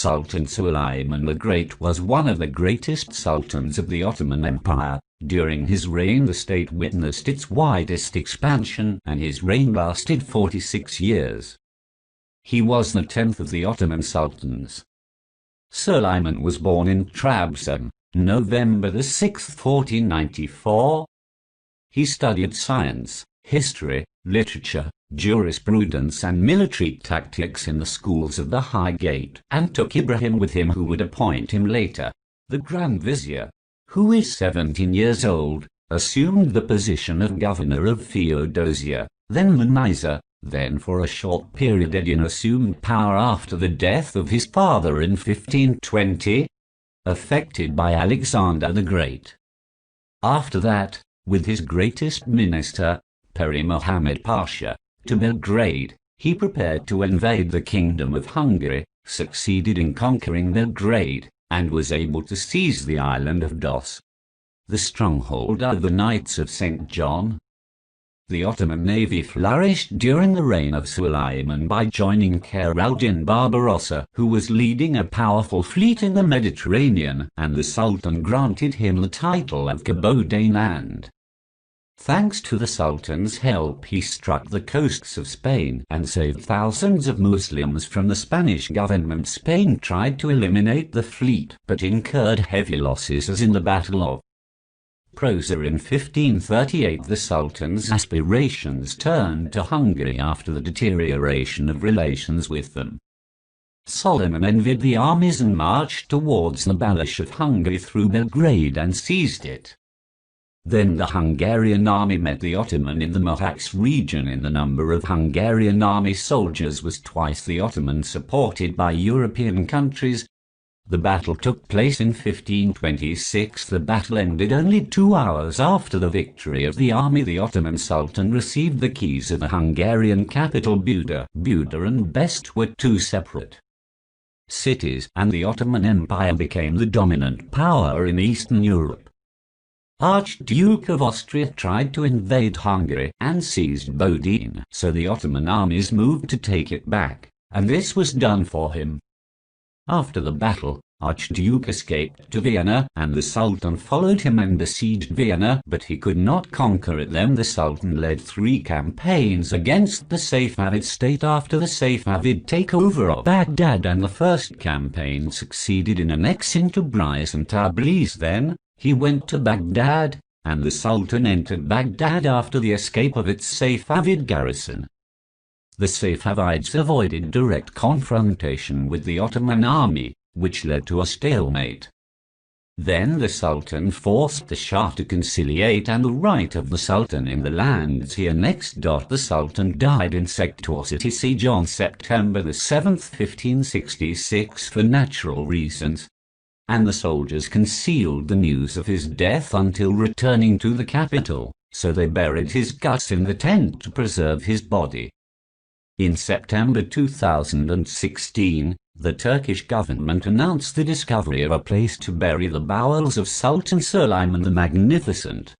Sultan Suleiman the Great was one of the greatest sultans of the Ottoman Empire. During his reign the state witnessed its widest expansion, and his reign lasted 46 years. He was the 10th of the Ottoman sultans. Suleiman was born in Trabzon, November the 6th, 1494. He studied science, history, literature, jurisprudence and military tactics in the schools of the Highgate, and took Ibrahim with him, who would appoint him later. The Grand Vizier, who is 17 years old, assumed the position of governor of Theodosia, then Manisa. Then for a short period Edin assumed power after the death of his father in 1520, affected by Alexander the Great. After that, with his greatest minister, Peri Mohammed Pasha, to Belgrade, he prepared to invade the Kingdom of Hungary, succeeded in conquering Belgrade, and was able to seize the island of Dos, the stronghold of the Knights of St. John. The Ottoman navy flourished during the reign of Suleiman by joining Kheyr-al-Din Barbarossa, who was leading a powerful fleet in the Mediterranean, and the Sultan granted him the title of Kabodainand. Thanks to the Sultan's help, he struck the coasts of Spain and saved thousands of Muslims from the Spanish government. Spain tried to eliminate the fleet, but incurred heavy losses, as in the Battle of Prosa in 1538. The Sultan's aspirations turned to Hungary after the deterioration of relations with them. Suleiman envied the armies and marched towards the Balash of Hungary through Belgrade and seized it. Then the Hungarian army met the Ottoman in the Mohacs region, and the number of Hungarian army soldiers was twice the Ottoman, supported by European countries. The battle took place in 1526. The battle ended only 2 hours after the victory of the army. The Ottoman Sultan received the keys of the Hungarian capital Buda. Buda and Best were two separate cities, and the Ottoman Empire became the dominant power in Eastern Europe. Archduke of Austria tried to invade Hungary and seized Bodin, so the Ottoman armies moved to take it back, and this was done for him. After the battle, Archduke escaped to Vienna, and the Sultan followed him and besieged Vienna, but he could not conquer it. Then the Sultan led 3 campaigns against the Safavid state after the Safavid takeover of Baghdad, and the first campaign succeeded in annexing Tabriz and Tabriz. Then he went to Baghdad, and the Sultan entered Baghdad after the escape of its Safavid garrison. The Safavids avoided direct confrontation with the Ottoman army, which led to a stalemate. Then the Sultan forced the Shah to conciliate, and the right of the Sultan in the lands he annexed. The Sultan died in Sector City siege on September the 7th, 1566 for natural reasons, and the soldiers concealed the news of his death until returning to the capital, so they buried his guts in the tent to preserve his body. In September 2016, the Turkish government announced the discovery of a place to bury the bowels of Sultan Suleiman the Magnificent.